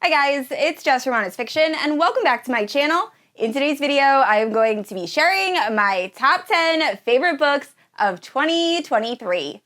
Hi guys, it's Jess from Honest Fiction, and welcome back to my channel. In today's video, I am going to be sharing my top 10 favorite books of 2023.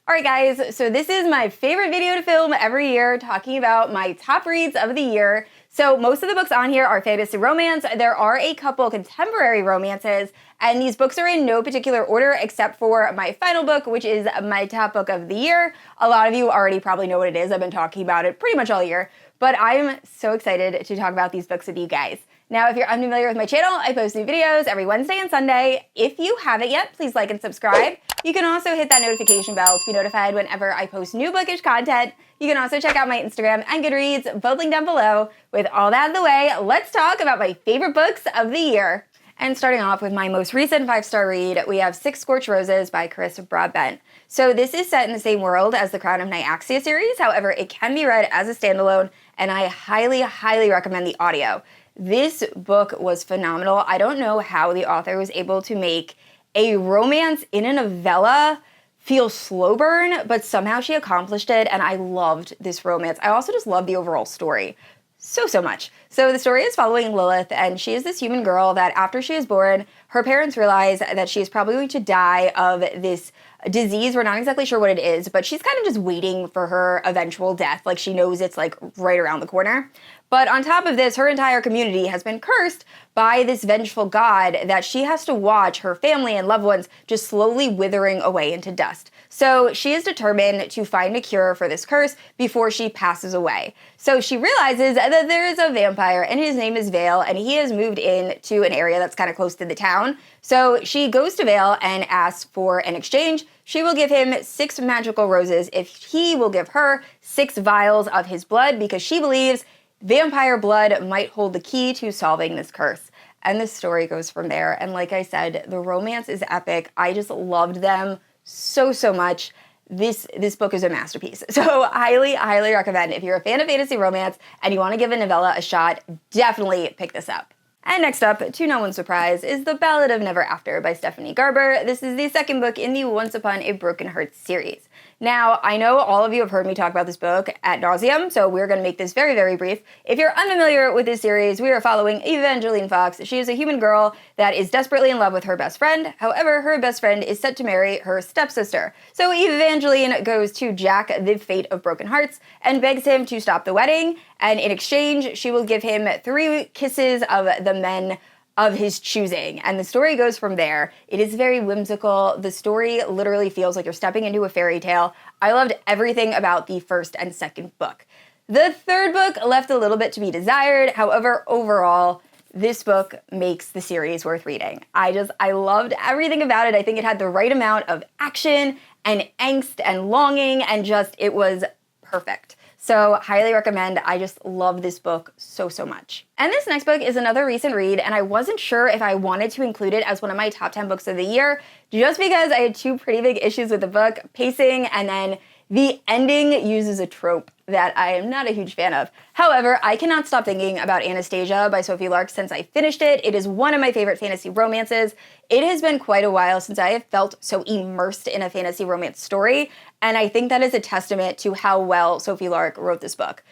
Alright guys, so this is my favorite video to film every year, talking about my top reads of the year. So most of the books on here are fantasy romance. There are a couple contemporary romances, and these books are in no particular order except for my final book, which is my top book of the year. A lot of you already probably know what it is. I've been talking about it pretty much all year, but I'm so excited to talk about these books with you guys. Now, if you're unfamiliar with my channel, I post new videos every Wednesday and Sunday. If you haven't yet, please like and subscribe. You can also hit that notification bell to be notified whenever I post new bookish content. You can also check out my Instagram and Goodreads, both linked down below. With all that out of the way, let's talk about my favorite books of the year. And starting off with my most recent 5-star read, we have Scorched Roses by Carissa Broadbent. So this is set in the same world as the Crown of Nyaxia series. However, it can be read as a standalone, and I highly, highly recommend the audio. This book was phenomenal. I don't know how the author was able to make a romance in a novella feel slow burn, but somehow she accomplished it, and I loved this romance. I also just love the overall story so much. So the story is following Lilith, and she is this human girl that after she is born, her parents realize that she is probably going to die of this disease. We're not exactly sure what it is, but she's kind of just waiting for her eventual death. Like, she knows it's like right around the corner. But on top of this, her entire community has been cursed by this vengeful god that she has to watch her family and loved ones just slowly withering away into dust. So she is determined to find a cure for this curse before she passes away. So she realizes that there is a vampire, and his name is Vale, and he has moved in to an area that's kind of close to the town. So she goes to Vale and asks for an exchange. She will give him 6 magical roses if he will give her 6 vials of his blood, because she believes vampire blood might hold the key to solving this curse. And the story goes from there. And like I said, the romance is epic. I just loved them so much. This book is a masterpiece. So highly recommend. If you're a fan of fantasy romance and you want to give a novella a shot, definitely pick this up. And next up, to no one's surprise, is The Ballad of Never After by Stephanie Garber. This is the second book in the Once Upon a Broken Heart series. Now, I know all of you have heard me talk about this book ad nauseum, so we're going to make this very brief. If you're unfamiliar with this series, we are following Evangeline Fox. She is a human girl that is desperately in love with her best friend. However, her best friend is set to marry her stepsister. So Evangeline goes to Jack, the Fate of Broken Hearts, and begs him to stop the wedding, and in exchange, she will give him 3 kisses of the men of his choosing, and the story goes from there. It is very whimsical. The story literally feels like you're stepping into a fairy tale. I loved everything about the first and second book. The third book left a little bit to be desired. However, overall, this book makes the series worth reading. I loved everything about it. I think it had the right amount of action and angst and longing, and just, it was perfect. So highly recommend. I just love this book so much. And this next book is another recent read, and I wasn't sure if I wanted to include it as one of my top 10 books of the year, just because I had 2 pretty big issues with the book: pacing, and then the ending uses a trope that I am not a huge fan of. However, I cannot stop thinking about Anastasia by Sophie Lark since I finished it. It is one of my favorite fantasy romances. It has been quite a while since I have felt so immersed in a fantasy romance story, and I think that is a testament to how well Sophie Lark wrote this book.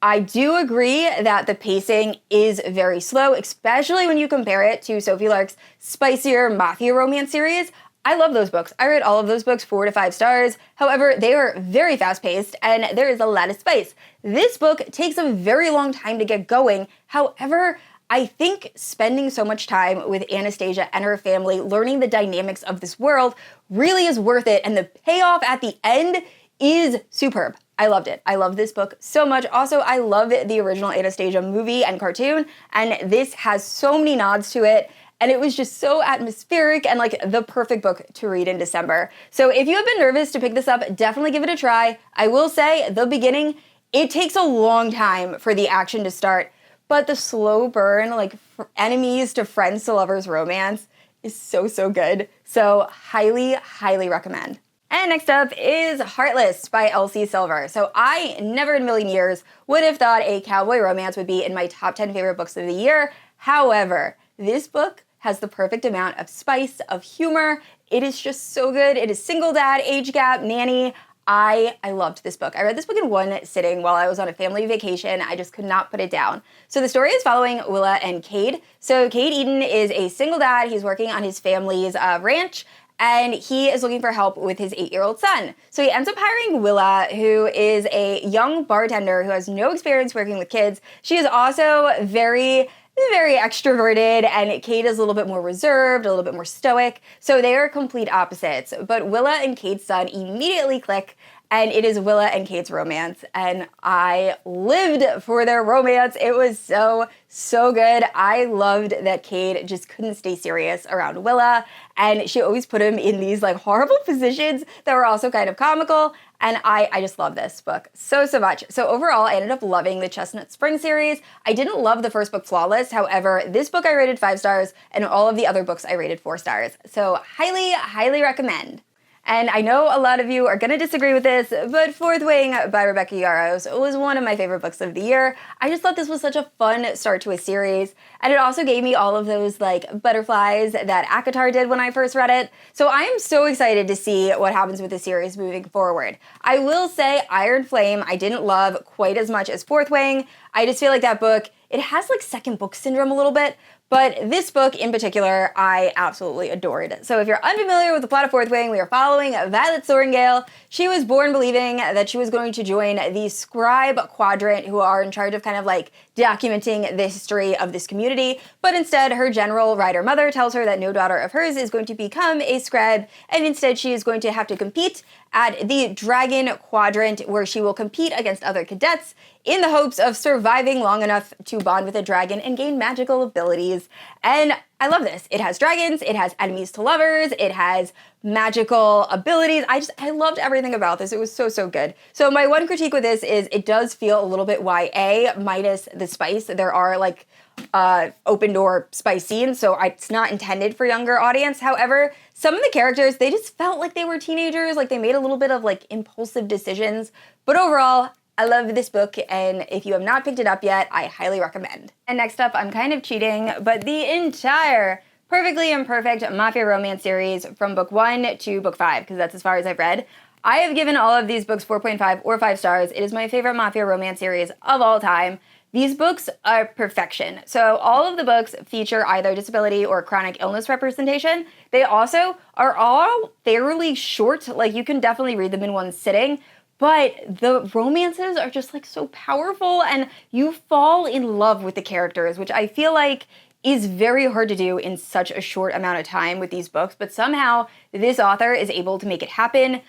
I do agree that the pacing is very slow, especially when you compare it to Sophie Lark's spicier Mafia romance series. I love those books. I read all of those books 4 to 5 stars. However, they are very fast-paced, and there is a lot of spice. This book takes a very long time to get going. However, I think spending so much time with Anastasia and her family, learning the dynamics of this world, really is worth it, and the payoff at the end is superb. I loved it. I love this book so much. Also, I love the original Anastasia movie and cartoon, and this has so many nods to it. And it was just so atmospheric and like the perfect book to read in December. So if you have been nervous to pick this up, definitely give it a try. I will say, the beginning, it takes a long time for the action to start, but the slow burn, like enemies to friends to lovers romance, is so good. So highly recommend. And next up is Heartless by Elsie Silver. So I never in a million years would have thought a cowboy romance would be in my top 10 favorite books of the year. However, this book has the perfect amount of spice, of humor. It is just so good. It is single dad, age gap, nanny. I loved this book. I read this book in one sitting while I was on a family vacation. I just could not put it down. So the story is following Willa and Cade. So Cade Eden is a single dad. He's working on his family's ranch, and he is looking for help with his 8-year-old son. So he ends up hiring Willa, who is a young bartender who has no experience working with kids. She is also very extroverted, and Cade is a little bit more reserved, a little bit more stoic. So they are complete opposites. But Willa and Cade's son immediately click, and it is Willa and Cade's romance. And I lived for their romance. It was so good. I loved that Cade just couldn't stay serious around Willa, and she always put him in these like horrible positions that were also kind of comical. And I just love this book so much. So overall, I ended up loving the Chestnut Spring series. I didn't love the first book, Flawless. However, this book I rated 5 stars, and all of the other books I rated 4 stars. So highly recommend. And I know a lot of you are going to disagree with this, but Fourth Wing by Rebecca Yarros was one of my favorite books of the year. I just thought this was such a fun start to a series, and it also gave me all of those like butterflies that ACOTAR did when I first read it. So I am so excited to see what happens with the series moving forward. I will say Iron Flame I didn't love quite as much as Fourth Wing. I just feel like that book, it has like second book syndrome a little bit. But this book in particular, I absolutely adored. So if you're unfamiliar with the plot of Fourth Wing, we are following Violet Sorrengail. She was born believing that she was going to join the Scribe Quadrant, who are in charge of kind of like documenting the history of this community. But instead, her general rider mother tells her that no daughter of hers is going to become a scribe, and instead she is going to have to compete at the Dragon Quadrant, where she will compete against other cadets in the hopes of surviving long enough to bond with a dragon and gain magical abilities. And I love this. It has dragons, it has enemies to lovers, it has magical abilities. I loved everything about this. It was so good. So my one critique with this is it does feel a little bit YA minus the spice. There are like open door spice scenes, so it's not intended for younger audience. However, some of the characters, they just felt like they were teenagers, like they made a little bit of like impulsive decisions. But overall, I love this book, and if you have not picked it up yet, I highly recommend. And next up, I'm kind of cheating, but the entire Perfectly Imperfect Mafia romance series from book 1 to book 5, because that's as far as I've read. I have given all of these books 4.5 or 5 stars. It is my favorite Mafia romance series of all time. These books are perfection. So all of the books feature either disability or chronic illness representation. They also are all fairly short, like you can definitely read them in one sitting, but the romances are just like so powerful, and you fall in love with the characters, which I feel like is very hard to do in such a short amount of time with these books, but somehow this author is able to make it happen.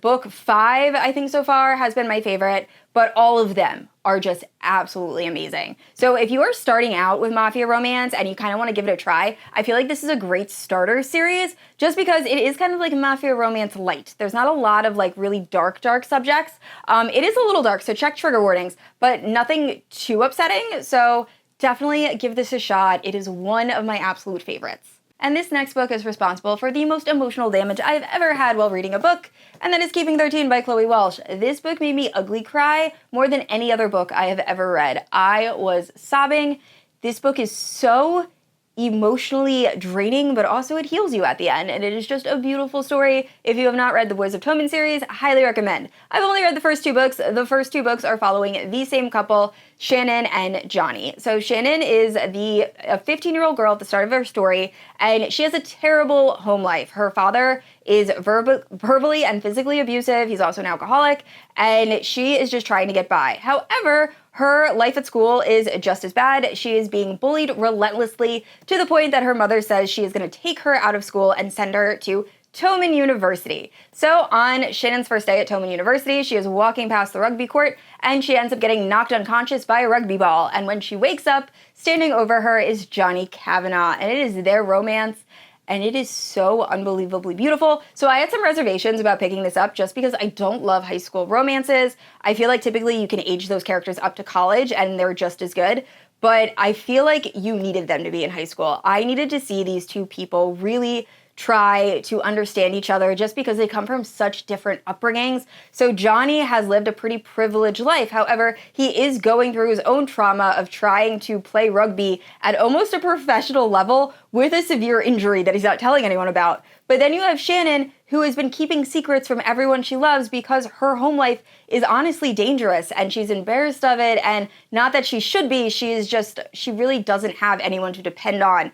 Book 5, I think so far, has been my favorite, but all of them are just absolutely amazing. So if you are starting out with Mafia romance and you kind of want to give it a try, I feel like this is a great starter series just because it is kind of like Mafia romance light. There's not a lot of like really dark subjects. It is a little dark, so check trigger warnings, but nothing too upsetting. So definitely give this a shot. It is one of my absolute favorites. And this next book is responsible for the most emotional damage I've ever had while reading a book, and that is Keeping 13 by Chloe Walsh. This book made me ugly cry more than any other book I have ever read. I was sobbing. This book is so emotionally draining, but also it heals you at the end, and it is just a beautiful story. If you have not read the Boys of Tommen series, I highly recommend. I've only read the first 2 books. The first 2 books are following the same couple, Shannon and Johnny. So Shannon is a 15-year-old girl at the start of her story, and she has a terrible home life. Her father is verbally and physically abusive. He's also an alcoholic, and she is just trying to get by. However, her life at school is just as bad. She is being bullied relentlessly to the point that her mother says she is going to take her out of school and send her to Tommen University. So on Shannon's first day at Tommen University, she is walking past the rugby court and she ends up getting knocked unconscious by a rugby ball. And when she wakes up, standing over her is Johnny Kavanagh, and it is their romance. And it is so unbelievably beautiful. So I had some reservations about picking this up just because I don't love high school romances. I feel like typically you can age those characters up to college and they're just as good. But I feel like you needed them to be in high school. I needed to see these 2 people really try to understand each other just because they come from such different upbringings. So Johnny has lived a pretty privileged life. However, he is going through his own trauma of trying to play rugby at almost a professional level with a severe injury that he's not telling anyone about. But then you have Shannon, who has been keeping secrets from everyone she loves because her home life is honestly dangerous and she's embarrassed of it. And not that she should be, she really doesn't have anyone to depend on.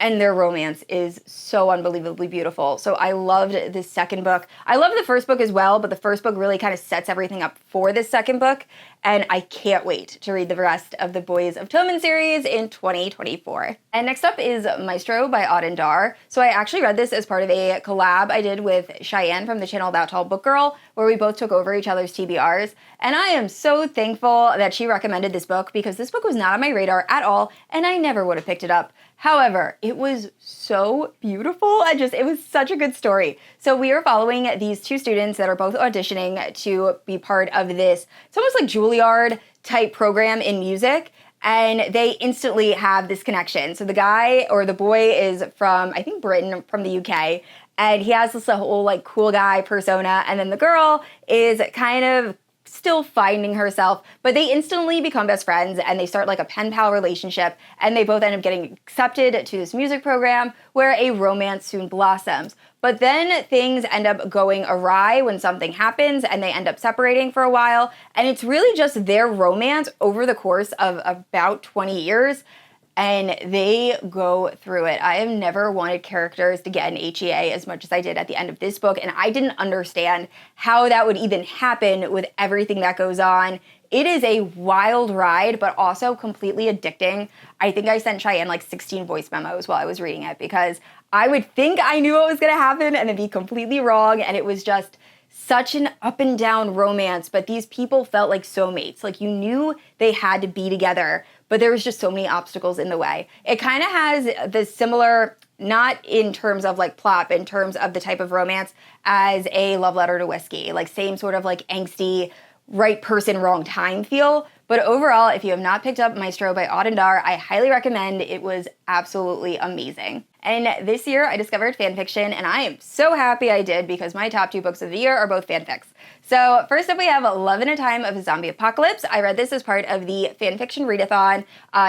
And their romance is so unbelievably beautiful. So I loved this second book. I loved the first book as well, but the first book really kind of sets everything up for this second book. And I can't wait to read the rest of the Boys of Tommen series in 2024. And next up is Maestro by Auden. So I actually read this as part of a collab I did with Cheyenne from the channel That Tall Book Girl, where we both took over each other's TBRs. And I am so thankful that she recommended this book because this book was not on my radar at all, and I never would have picked it up. However, it was so beautiful. It was such a good story. So we are following these two students that are both auditioning to be part of this. It's almost like Juilliard type program in music. And they instantly have this connection. So the guy or the boy is from, I think, Britain, from the UK. And he has this whole like cool guy persona. And then the girl is kind of still finding herself, but they instantly become best friends and they start like a pen pal relationship, and they both end up getting accepted to this music program where a romance soon blossoms. But then things end up going awry when something happens and they end up separating for a while, and it's really just their romance over the course of about 20 years. And they go through it. I have never wanted characters to get an HEA as much as I did at the end of this book, and I didn't understand how that would even happen with everything that goes on. It is a wild ride, but also completely addicting. I think I sent Cheyenne like 16 voice memos while I was reading it because I would think I knew what was gonna happen and then be completely wrong, and it was just such an up and down romance, but these people felt like soulmates. Like you knew they had to be together, but there was just so many obstacles in the way. It kind of has the similar, not in terms of like plot, but in terms of the type of romance as a Love Letter to Whiskey, like same sort of like angsty, right person, wrong time feel. But overall, if you have not picked up Maestro by Auden, I highly recommend. It was absolutely amazing. And this year I discovered fanfiction, and I am so happy I did because my top two books of the year are both fanfics. So first up we have Love in a Time of Zombie Apocalypse. I read this as part of the fanfiction readathon.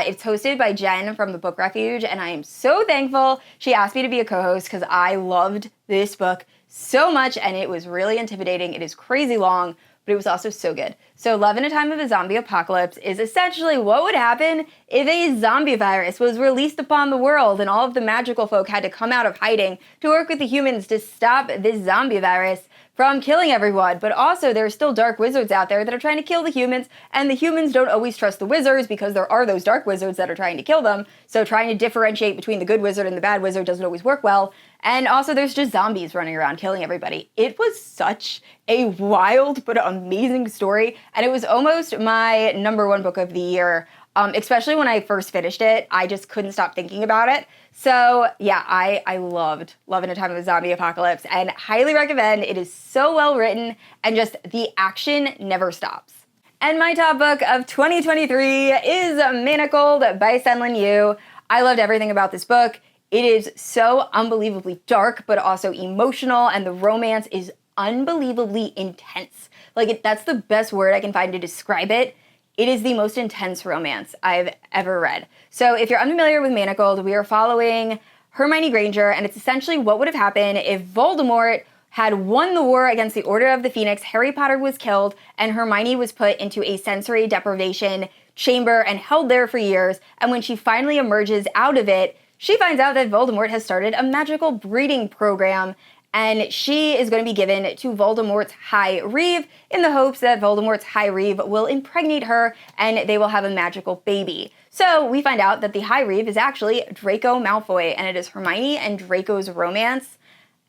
It's hosted by Jen from the Book Refuge, and I am so thankful she asked me to be a co-host because I loved this book so much, and it was really intimidating. It is crazy long, but it was also so good. So Love in a Time of a Zombie Apocalypse is essentially what would happen if a zombie virus was released upon the world and all of the magical folk had to come out of hiding to work with the humans to stop this zombie virus from killing everyone. But also there are still dark wizards out there that are trying to kill the humans, and the humans don't always trust the wizards because there are those dark wizards that are trying to kill them. So trying to differentiate between the good wizard and the bad wizard doesn't always work well. And also there's just zombies running around killing everybody. It was such a wild but amazing story, and it was almost my #1 book of the year. Especially when I first finished it, I just couldn't stop thinking about it. So yeah, I loved Love in a Time of a Zombie Apocalypse and highly recommend. It is so well written and just the action never stops. And my top book of 2023 is Manacled by Senlinyu. I loved everything about this book. It is so unbelievably dark, but also emotional, and the romance is unbelievably intense. Like, that's the best word I can find to describe it. It is the most intense romance I've ever read. So if you're unfamiliar with Manacled, we are following Hermione Granger, and it's essentially what would have happened if Voldemort had won the war against the Order of the Phoenix, Harry Potter was killed, and Hermione was put into a sensory deprivation chamber and held there for years, and when she finally emerges out of it, she finds out that Voldemort has started a magical breeding program, and she is going to be given to Voldemort's High Reeve in the hopes that Voldemort's High Reeve will impregnate her and they will have a magical baby. So we find out that the High Reeve is actually Draco Malfoy, and it is Hermione and Draco's romance,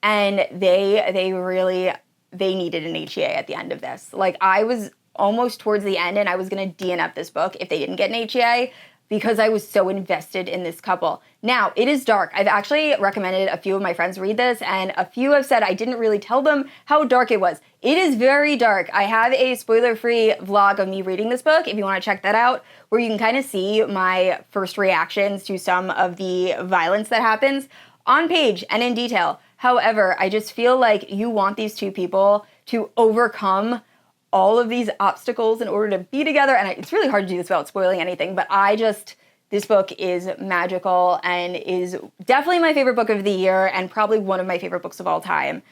and they needed an HEA at the end of this. Like, I was almost towards the end and I was going to DNF this book if they didn't get an HEA, because I was so invested in this couple. Now, it is dark. I've actually recommended a few of my friends read this, and a few have said I didn't really tell them how dark it was. It is very dark. I have a spoiler-free vlog of me reading this book, if you want to check that out, where you can kind of see my first reactions to some of the violence that happens. on page and in detail. However, I just feel like you want these two people to overcome all of these obstacles in order to be together. And it's really hard to do this without spoiling anything, but this book is magical and is definitely my favorite book of the year and probably one of my favorite books of all time.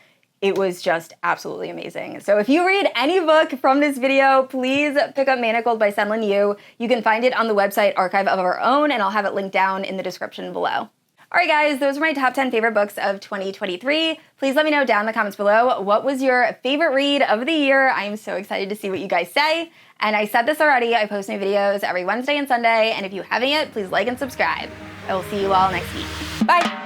It was just absolutely amazing. So if you read any book from this video, please pick up Manacled by Senlinyu. You can find it on the website Archive of Our Own, and I'll have it linked down in the description below. All right, guys, those were my top 10 favorite books of 2023. Please let me know down in the comments below, what was your favorite read of the year? I am so excited to see what you guys say. And I said this already, I post new videos every Wednesday and Sunday, and if you haven't yet, please like and subscribe. I will see you all next week. Bye.